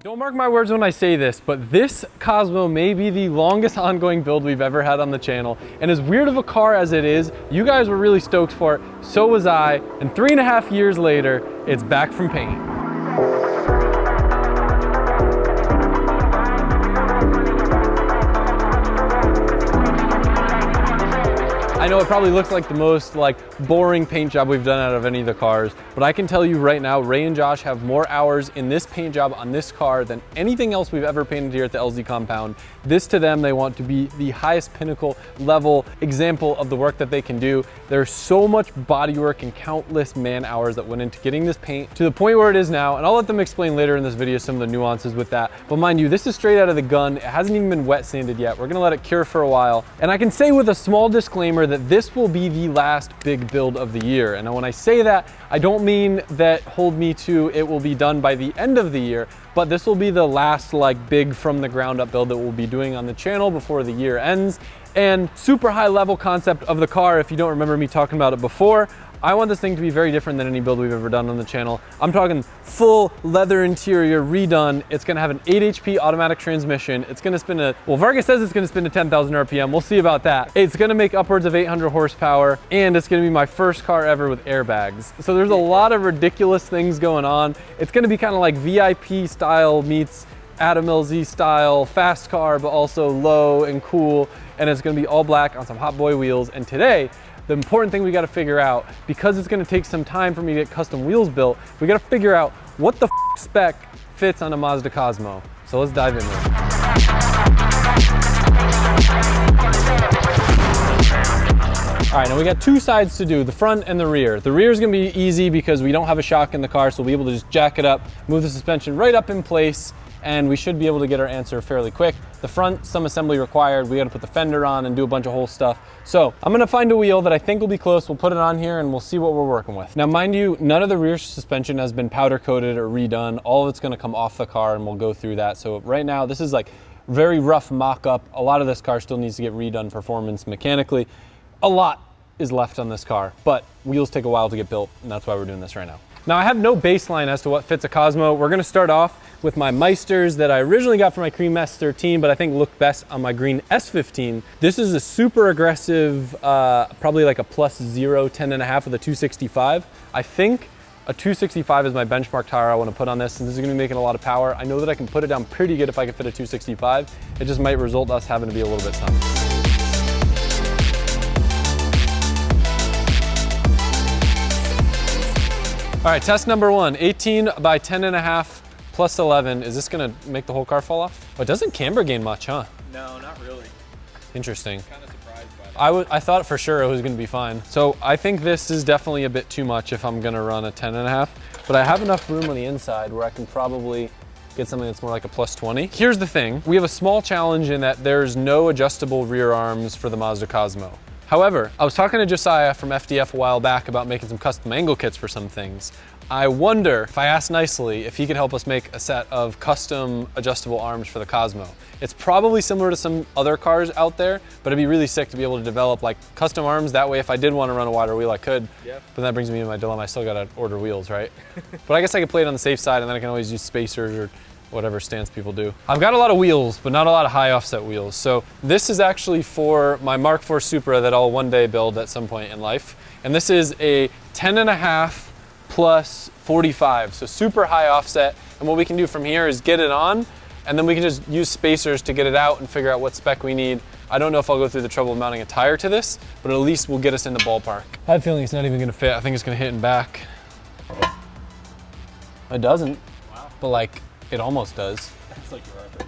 Don't mark my words when I say this, but this Cosmo may be the longest ongoing build we've ever had on the channel. And as weird of a car as it is, you guys were really stoked for it, so was I, and 3.5 years later, it's back from paint. I know it probably looks like the most boring paint job we've done out of any of the cars, but I can tell you right now, Ray and Josh have more hours in this paint job on this car than anything else we've ever painted here at the LZ compound. This to them, they want to be the highest pinnacle level example of the work that they can do. There's so much bodywork and countless man hours that went into getting this paint to the point where it is now, and I'll let them explain later in this video some of the nuances with that. But mind you, this is straight out of the gun. It hasn't even been wet sanded yet. We're gonna let it cure for a while. And I can say with a small disclaimer that this will be the last big build of the year. And when I say that, I don't mean that hold me to it will be done by the end of the year, but this will be the last big from the ground up build that we'll be doing on the channel before the year ends. And super high level concept of the car, if you don't remember me talking about it before, I want this thing to be very different than any build we've ever done on the channel. I'm talking full leather interior redone. It's gonna have an 8 HP automatic transmission. It's gonna spin well, Vargas says it's gonna spin to 10,000 RPM. We'll see about that. It's gonna make upwards of 800 horsepower, and it's gonna be my first car ever with airbags. So there's a lot of ridiculous things going on. It's gonna be kind of like VIP style meets Adam LZ style fast car, but also low and cool. And it's gonna be all black on some hot boy wheels. And today, the important thing we gotta figure out, because it's gonna take some time for me to get custom wheels built, we gotta figure out what the spec fits on a Mazda Cosmo. So let's dive in there. All right, now we got two sides to do, the front and the rear. The rear is gonna be easy because we don't have a shock in the car, so we'll be able to just jack it up, move the suspension right up in place, and we should be able to get our answer fairly quick. The front, some assembly required. We gotta put the fender on and do a bunch of whole stuff. So I'm gonna find a wheel that I think will be close. We'll put it on here and we'll see what we're working with. Now, mind you, none of the rear suspension has been powder coated or redone. All of it's gonna come off the car and we'll go through that. So right now, this is very rough mock-up. A lot of this car still needs to get redone performance mechanically. A lot is left on this car, but wheels take a while to get built, and that's why we're doing this right now. Now, I have no baseline as to what fits a Cosmo. We're gonna start off with my Meisters that I originally got for my cream S13, but I think look best on my green S15. This is a super aggressive, probably like a +0, 10.5 with a 265. I think a 265 is my benchmark tire I wanna put on this, and this is gonna be making a lot of power. I know that I can put it down pretty good if I can fit a 265. It just might result in us having to be a little bit tough. All right, test number one, 18 by 10.5 plus 11. Is this gonna make the whole car fall off? Oh, it doesn't camber gain much, huh? No, not really. Interesting. Kind of surprised by that. I thought for sure it was gonna be fine. So I think this is definitely a bit too much if I'm gonna run a 10.5, but I have enough room on the inside where I can probably get something that's more like a +20. Here's the thing, we have a small challenge in that there's no adjustable rear arms for the Mazda Cosmo. However, I was talking to Josiah from FDF a while back about making some custom angle kits for some things. I wonder, if I ask nicely, if he could help us make a set of custom adjustable arms for the Cosmo. It's probably similar to some other cars out there, but it'd be really sick to be able to develop custom arms. That way, if I did want to run a wider wheel, I could. Yep. But that brings me to my dilemma. I still gotta order wheels, right? But I guess I could play it on the safe side, and then I can always use spacers or whatever stance people do. I've got a lot of wheels, but not a lot of high offset wheels. So this is actually for my Mark IV Supra that I'll one day build at some point in life. And this is a 10.5 plus 45, so super high offset. And what we can do from here is get it on, and then we can just use spacers to get it out and figure out what spec we need. I don't know if I'll go through the trouble of mounting a tire to this, but at least we'll get us in the ballpark. I have a feeling it's not even gonna fit. I think it's gonna hit in back. It doesn't, wow. But it almost does. That's like your record.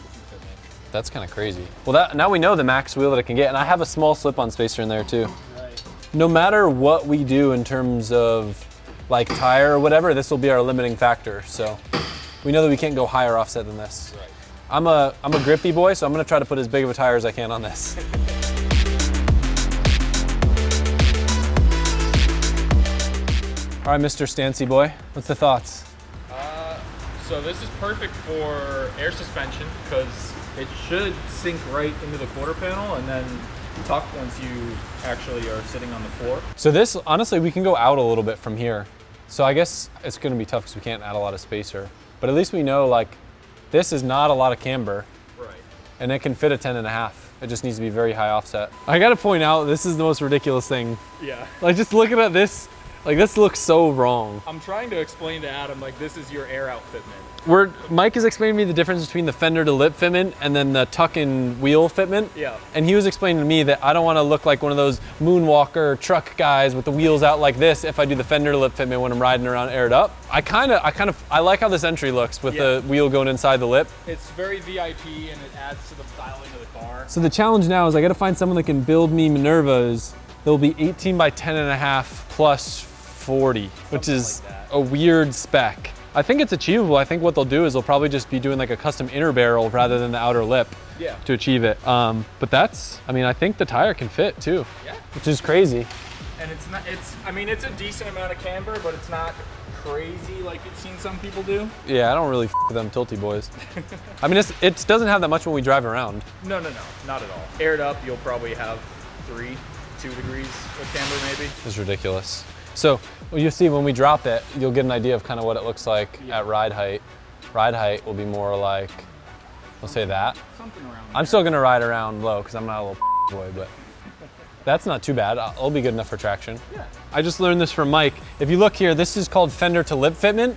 That's kind of crazy. Well, now we know the max wheel that I can get, and I have a small slip-on spacer in there too. Right. No matter what we do in terms of tire or whatever, this will be our limiting factor. So we know that we can't go higher offset than this. Right. I'm a grippy boy, so I'm gonna try to put as big of a tire as I can on this. All right, Mr. Stancy boy, what's the thoughts? So this is perfect for air suspension because it should sink right into the quarter panel and then tuck once you actually are sitting on the floor. So this, honestly, we can go out a little bit from here. So I guess it's gonna be tough because we can't add a lot of spacer, but at least we know This is not a lot of camber. Right. And it can fit a 10.5. It just needs to be very high offset. I gotta point out, this is the most ridiculous thing. Yeah. Like, just looking at this, like, this looks so wrong. I'm trying to explain to Adam, like, this is your air out fitment. Mike is explaining to me the difference between the fender to lip fitment and then the tuck-in wheel fitment. Yeah. And he was explaining to me that I don't want to look like one of those moonwalker truck guys with the wheels out like this if I do the fender to lip fitment when I'm riding around aired up. I like how this entry looks with the wheel going inside the lip. It's very VIP and it adds to the styling of the car. So the challenge now is I got to find someone that can build me Minervas. They'll be 18 by 10.5 plus 40, which is like that. A weird spec. I think it's achievable. I think what they'll do is they'll probably just be doing like a custom inner barrel rather than the outer lip to achieve it. But I think the tire can fit too, which is crazy. And it's a decent amount of camber, but it's not crazy like you've seen some people do. Yeah, I don't really f with them tilty boys. I mean, it doesn't have that much when we drive around. No, not at all. Aired up, you'll probably have 2 degrees of camber maybe. It's ridiculous. So you'll see when we drop it, you'll get an idea of kind of what it looks like at ride height. Ride height will be more like, we'll say that. Something around there. I'm still gonna ride around low because I'm not a little boy, but that's not too bad. It'll be good enough for traction. Yeah. I just learned this from Mike. If you look here, this is called fender to lip fitment.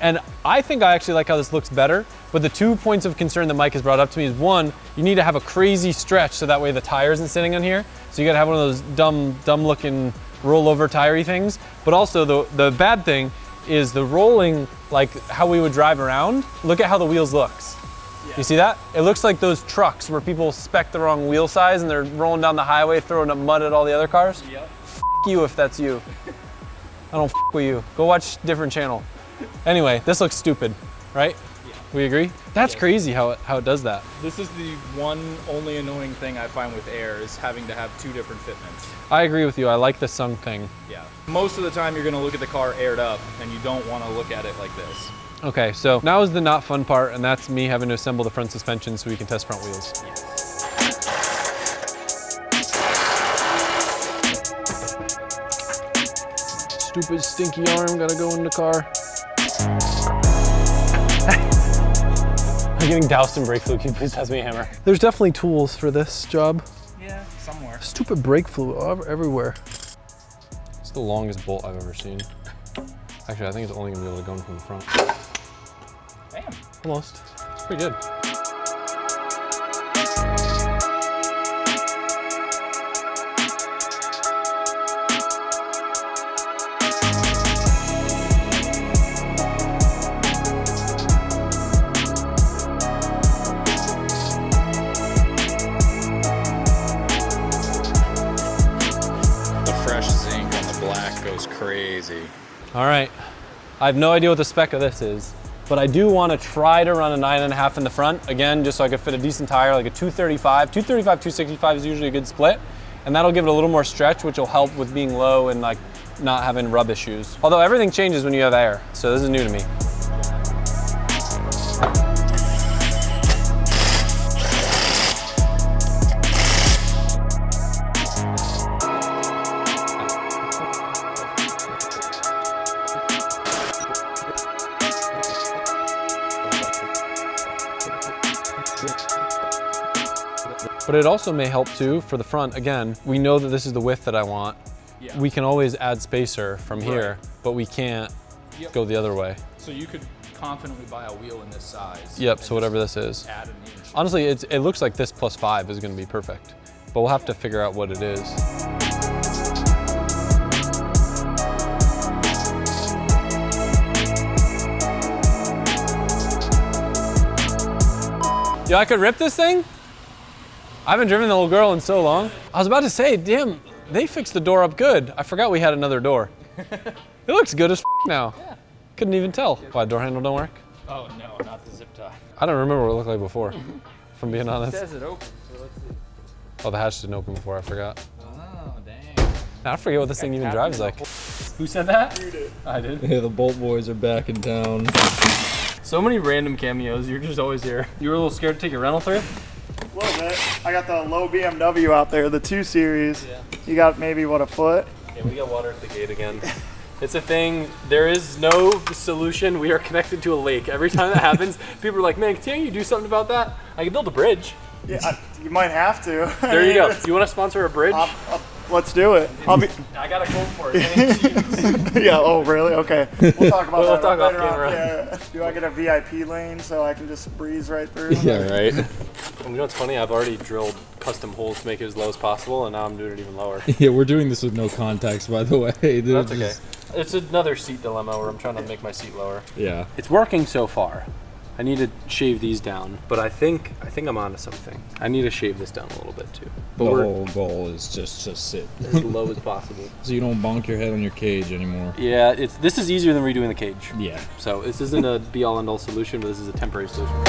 And I think I actually like how this looks better, but the 2 points of concern that Mike has brought up to me is one, you need to have a crazy stretch so that way the tire isn't sitting on here. So you gotta have one of those dumb looking rollover tire-y things. But also the bad thing is the rolling, like how we would drive around, look at how the wheels looks. Yeah. You see that? It looks like those trucks where people spec the wrong wheel size and they're rolling down the highway throwing up mud at all the other cars. Yep. F you if that's you. I don't f with you. Go watch a different channel. Anyway, this looks stupid, right? Yeah. We agree? That's crazy how it does that. This is the only annoying thing I find with air is having to have 2 different fitments. I agree with you. I like the sunk thing. Yeah. Most of the time you're gonna look at the car aired up and you don't wanna look at it like this. Okay, so now is the not fun part, and that's me having to assemble the front suspension so we can test front wheels. Yes. Stupid stinky arm gotta go in the car. I'm getting doused in brake fluid. Can you please pass me a hammer? There's definitely tools for this job. Yeah, somewhere. Stupid brake fluid everywhere. It's the longest bolt I've ever seen. Actually, I think it's only gonna be able to go in from the front. Damn. Almost. It's pretty good. Crazy. All right, I have no idea what the spec of this is, but I do want to try to run a 9.5 in the front, again, just so I could fit a decent tire, like a 235. 235, 265 is usually a good split, and that'll give it a little more stretch, which will help with being low and like not having rub issues. Although everything changes when you have air, so this is new to me. But it also may help too for the front. Again, we know that this is the width that I want. Yeah. We can always add spacer from here, but we can't go the other way. So you could confidently buy a wheel in this size. Yep, so whatever this is. Add an inch. Honestly, it looks like this +5 is gonna be perfect, but we'll have to figure out what it is. Yo, I could rip this thing? I haven't driven the little girl in so long. I was about to say, damn, they fixed the door up good. I forgot we had another door. It looks good as now. Yeah. Couldn't even tell. Why, door handle don't work? Oh no, not the zip tie. I don't remember what it looked like before, if I'm being honest. It says it open, so let's see. Oh, the hatch didn't open before, I forgot. Oh, dang. I forget what this thing even drives like. Who said that? You did. I did. Yeah, the Bolt boys are back in town. So many random cameos, you're just always here. You were a little scared to take your rental through? A little bit. I got the low BMW out there, the 2 Series. Yeah. You got maybe, what, a foot? Yeah, we got water at the gate again. It's a thing. There is no solution. We are connected to a lake. Every time that happens, people are like, man, can't you do something about that? I can build a bridge. Yeah, you might have to. There you go. Do you want to sponsor a bridge? Let's do it. I got a quote for it. Yeah, oh really? Okay. We'll talk about We'll that talk off later on. camera. Yeah. Do I get a VIP lane so I can just breeze right through? Yeah, right. You know what's funny? I've already drilled custom holes to make it as low as possible, and now I'm doing it even lower. Yeah, we're doing this with no context, by the way. That's okay. It's another seat dilemma where I'm trying to make my seat lower. Yeah. It's working so far. I need to shave these down, but I think I'm onto something. I need to shave this down a little bit too. But The whole goal is just to sit as low as possible. so you don't bonk your head on your cage anymore. Yeah, this is easier than redoing the cage. Yeah. So this isn't a be-all end-all solution, but this is a temporary solution.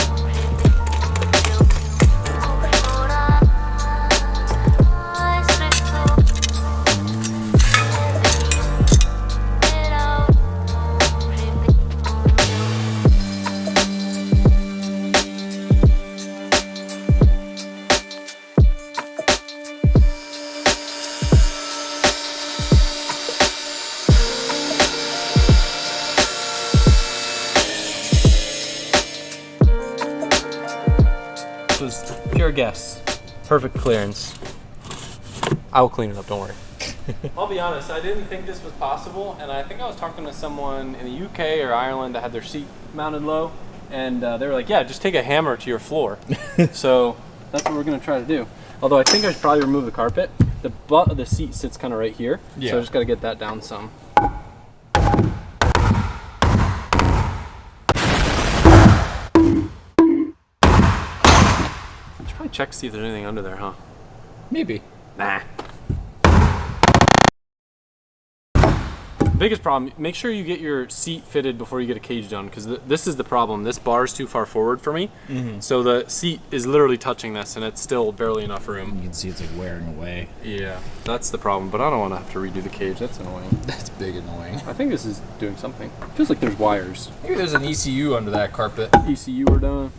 Was pure guess. Perfect clearance. I will clean it up, don't worry. I'll be honest, I didn't think this was possible, and I think I was talking to someone in the UK or Ireland that had their seat mounted low, and they were like, yeah, just take a hammer to your floor. So that's what we're gonna try to do. Although I think I should probably remove the carpet. The butt of the seat sits kind of right here, so I just gotta get that down some. Check to see if there's anything under there, huh? Maybe. Nah. Biggest problem, make sure you get your seat fitted before you get a cage done, because this is the problem. This bar is too far forward for me, so the seat is literally touching this, and it's still barely enough room. You can see it's like wearing away. Yeah, that's the problem, but I don't want to have to redo the cage. That's annoying. That's big annoying. I think this is doing something. Feels like there's wires. Maybe there's an ECU under that carpet. ECU we're done.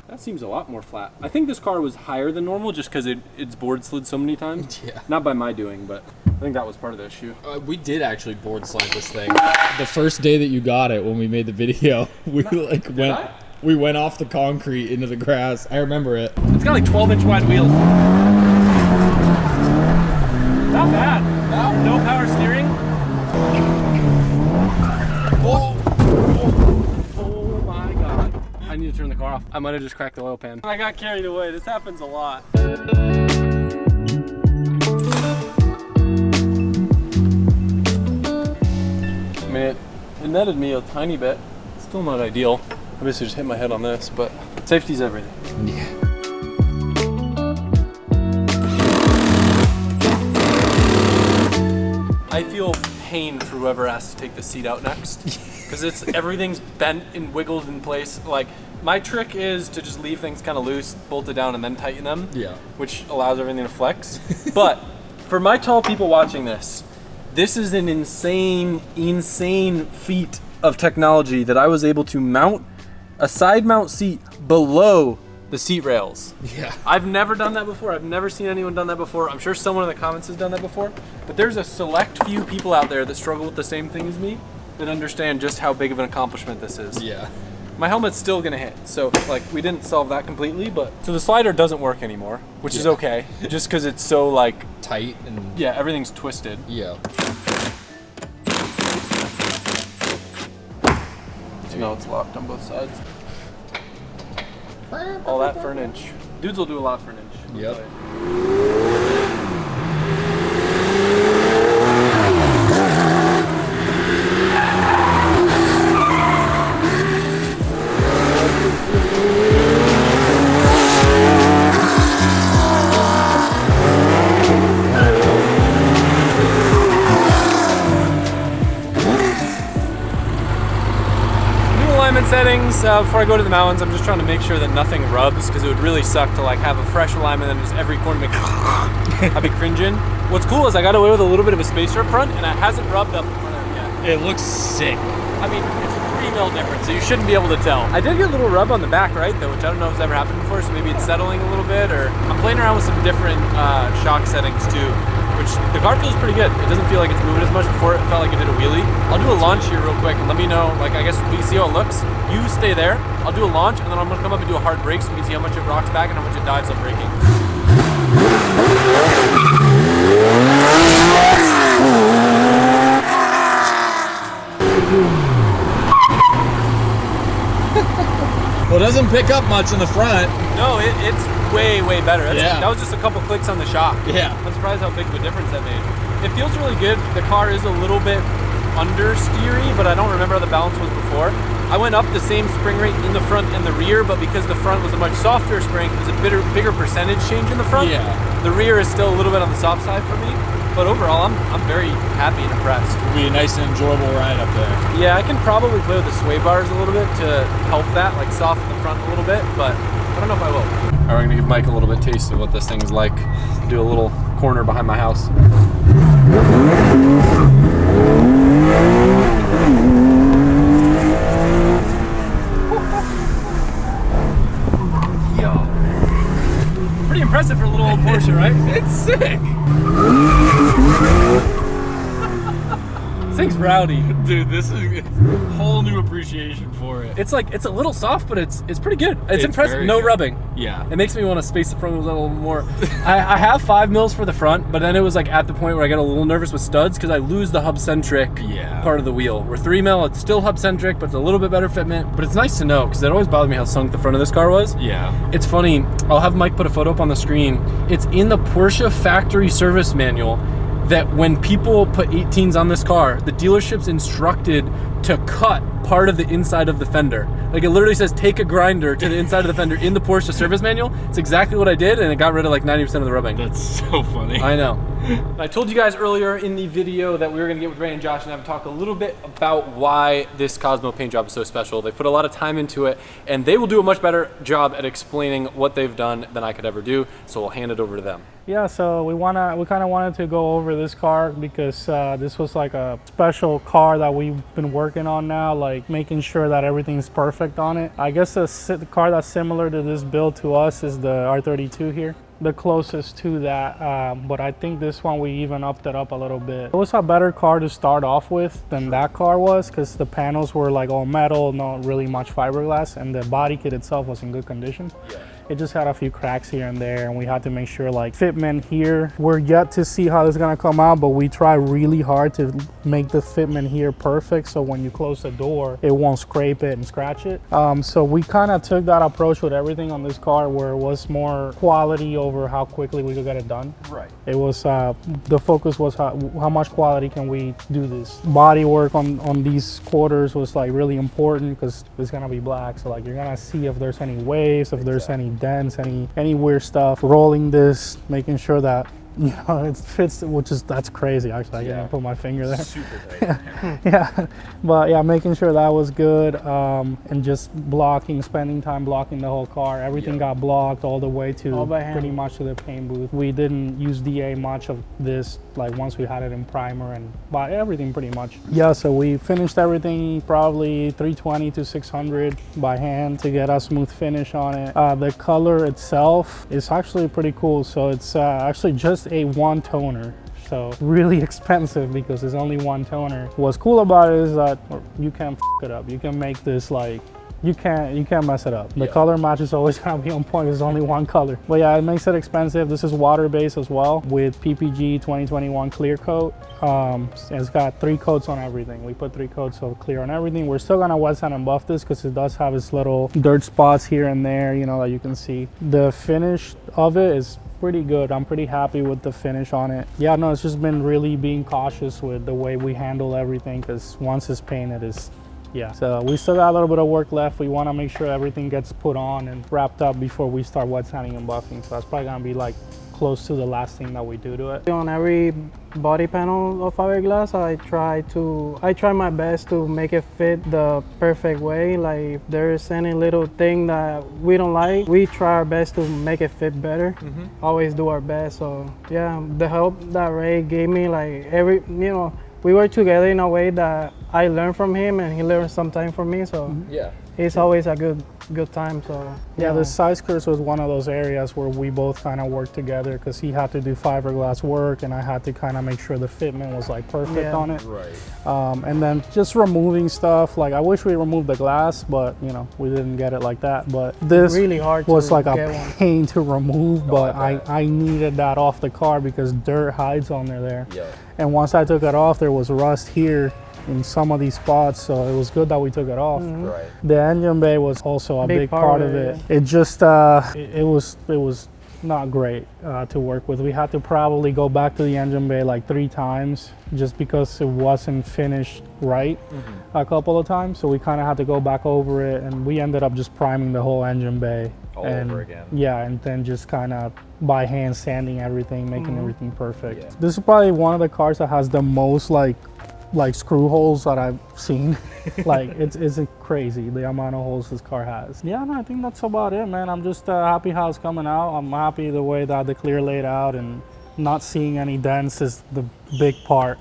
That seems a lot more flat. I think this car was higher than normal just because its board slid so many times. Yeah. Not by my doing, but I think that was part of the issue. We did actually board slide this thing. The first day that you got it, when we made the video, we we went off the concrete into the grass. I remember it. It's got like 12-inch wide wheels. Not bad. No power steering. Oh my god. I need to turn the car off. I might have just cracked the oil pan. I got carried away. This happens a lot. I mean, it netted me a tiny bit. Still not ideal. I basically just hit my head on this, but safety's everything. Yeah. I feel pain for whoever has to take the seat out next, because everything's bent and wiggled in place. Like, my trick is to just leave things kind of loose, bolt it down, and then tighten them. Yeah. Which allows everything to flex. But for my tall people watching this, this is an insane feat of technology that I was able to mount a side mount seat below the seat rails. Yeah. I've never done that before. I've never seen anyone done that before. I'm sure someone in the comments has done that before. But there's a select few people out there that struggle with the same thing as me that understand just how big of an accomplishment this is. Yeah. My helmet's still gonna hit, so like we didn't solve that completely, but so the slider doesn't work anymore, which is okay, just because it's so like Tight and yeah, everything's twisted. yeah. So now it's locked on both sides. All that for an inch. Dudes will do a lot for an inch. Yep. Settings before I go to the mountains. I'm just trying to make sure that nothing rubs, because it would really suck to like have a fresh alignment and just every corner make I'd be cringing. What's cool is I got away with a little bit of a spacer up front, and it hasn't rubbed up in front of it yet. It looks sick. I mean, it's a 3 mil difference, so you shouldn't be able to tell. I did get a little rub on the back right though, which I don't know if it's ever happened before, so maybe it's settling a little bit, or I'm playing around with some different shock settings too. which the car feels pretty good. It doesn't feel like it's moving as much. Before it felt like it did a wheelie. I'll do a launch here real quick and let me know, like, I guess we see how it looks. You stay there, I'll do a launch, and then I'm gonna come up and do a hard brake so we can see how much it rocks back and how much it dives up braking. Well, it doesn't pick up much in the front. No, it's way better. Yeah. That was just a couple clicks on the shock. Yeah. I'm surprised how big of a difference that made. It feels really good. The car is a little bit understeery, but I don't remember how the balance was before. I went up the same spring rate in the front and the rear, but because the front was a much softer spring, it was a bigger percentage change in the front. Yeah. The rear is still a little bit on the soft side for me, but overall, I'm very happy and impressed. It'll be a nice and enjoyable ride up there. Yeah, I can probably play with the sway bars a little bit to help that, like soften the front a little bit, but I don't know if I will. All right, we're gonna give Mike a little bit taste of what this thing's like. Do a little corner behind my house. Pretty impressive for a little old Porsche, right? It's sick. This thing's rowdy. Dude, this is a whole new appreciation for it. It's like, it's a little soft, but it's pretty good. It's impressive. very No good. rubbing. Yeah. It makes me want to space the front wheels out a little more. I have 5 mils for the front, but then it was like at the point where I got a little nervous with studs because I lose the hub-centric part of the wheel. Where 3 mil, it's still hub-centric, but it's a little bit better fitment. But it's nice to know because it always bothered me how sunk the front of this car was. Yeah. It's funny. I'll have Mike put a photo up on the screen. It's in the Porsche factory service manual that when people put 18s on this car, the dealership's instructed to cut part of the inside of the fender. Like it literally says take a grinder to the inside of the fender in the Porsche service manual. It's exactly what I did, and it got rid of like 90% of the rubbing. That's so funny. I know. I told you guys earlier in the video that we were gonna get with Ray and Josh and have talk a little bit about why this Cosmo paint job is so special. They put a lot of time into it, and they will do a much better job at explaining what they've done than I could ever do. So we'll hand it over to them. Yeah, so we kind of wanted to go over this car because this was like a special car that we've been working on now, like making sure that everything's perfect on it. I guess the car that's similar to this build to us is the R32 here, the closest to that, but I think this one we even upped it up a little bit. It was a better car to start off with than that car was because the panels were like all metal, not really much fiberglass, and the body kit itself was in good condition. Yeah. It just had a few cracks here and there, and we had to make sure like fitment here. We're yet to see how this is gonna come out, but we try really hard to make the fitment here perfect so when you close the door, it won't scrape it and scratch it. So we kind of took that approach with everything on this car where it was more quality over how quickly we could get it done. Right. It was, the focus was how much quality can we do this. Body work on these quarters was like really important because it's gonna be black. So like you're gonna see if there's any waves, if there's any dents, any weird stuff. Rolling this, making sure that you know it fits, that's crazy actually. I can't put my finger there. Super tight. Yeah, but yeah, making sure that was good, and just spending time blocking the whole car. Everything got blocked all the way to pretty much to the paint booth. We didn't use DA much of this, like once we had it in primer and bought everything pretty much. Yeah, so we finished everything probably 320 to 600 by hand to get a smooth finish on it. The color itself is actually pretty cool. So it's actually just a one toner. So really expensive because it's only one toner. What's cool about it is that you can f it up. You can make this like, you can't mess it up. The color match is always gonna be on point. There's only one color. But yeah, it makes it expensive. This is water-based as well with PPG 2021 clear coat. It's got 3 coats on everything. We put 3 coats of clear on everything. We're still gonna wet sand and buff this because it does have its little dirt spots here and there, you know, that you can see. The finish of it is pretty good. I'm pretty happy with the finish on it. Yeah, no, it's just been really being cautious with the way we handle everything because once it's painted, so we still got a little bit of work left. We want to make sure everything gets put on and wrapped up before we start wet sanding and buffing. So that's probably gonna be like close to the last thing that we do to it. On every body panel of fiberglass, I try my best to make it fit the perfect way. Like if there's any little thing that we don't like, we try our best to make it fit better. Always do our best. So yeah, the help that Ray gave me, like we work together in a way that I learn from him and he learns sometimes from me. So it's always a good time. So Yeah, the side skirts was one of those areas where we both kind of worked together because he had to do fiberglass work and I had to kind of make sure the fitment was like perfect on it. Right. And then just removing stuff, like I wish we removed the glass, but you know, we didn't get it like that. But this really hard was to like get a one. pain to remove, but I needed that off the car because dirt hides on there. Yeah. And once I took it off, there was rust here in some of these spots, so it was good that we took it off. Right. The engine bay was also a big part of it. It just it was not great to work with. We had to probably go back to the engine bay like 3 times just because it wasn't finished right a couple of times. So we kind of had to go back over it, and we ended up just priming the whole engine bay All over again. Yeah, and then just kind of by hand sanding everything, making everything perfect. Yeah. This is probably one of the cars that has the most like screw holes that I've seen. Like it's crazy the amount of holes this car has. Yeah, no, I think that's about it, man. I'm just happy how it's coming out. I'm happy the way that the clear laid out, and not seeing any dents is the big part.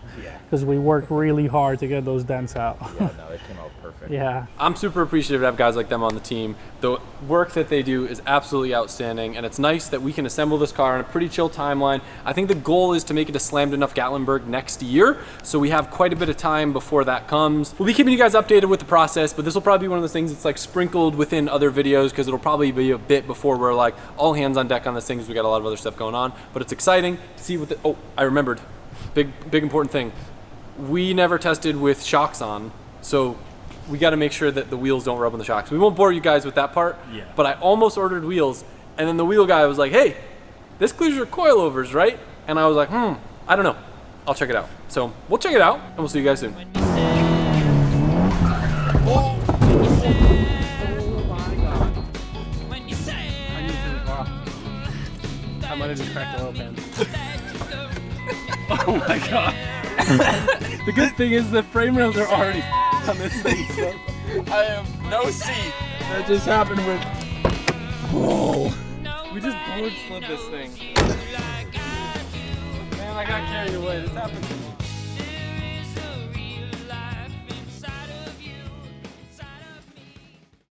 Because we worked really hard to get those dents out. Yeah, no, it came out perfect. Yeah. I'm super appreciative to have guys like them on the team. The work that they do is absolutely outstanding, and it's nice that we can assemble this car on a pretty chill timeline. I think the goal is to make it a slammed enough Gatlinburg next year, so we have quite a bit of time before that comes. We'll be keeping you guys updated with the process, but this will probably be one of those things that's like sprinkled within other videos because it'll probably be a bit before we're like all hands on deck on this thing because we got a lot of other stuff going on. But it's exciting to see what the, oh, I remembered. Big important thing. We never tested with shocks on, so we got to make sure that the wheels don't rub on the shocks. We won't bore you guys with that part, but I almost ordered wheels, and then the wheel guy was like, hey, this clears your coilovers, right? And I was like, I don't know. I'll check it out. So we'll check it out, and we'll see you guys soon. I might have just cracked the oil pan. Oh my god. The good thing is the frame rails are already on this thing, so I have no seat. that just happened with. Whoa. We just board slid this thing. Man, I got carried away. This happened to me.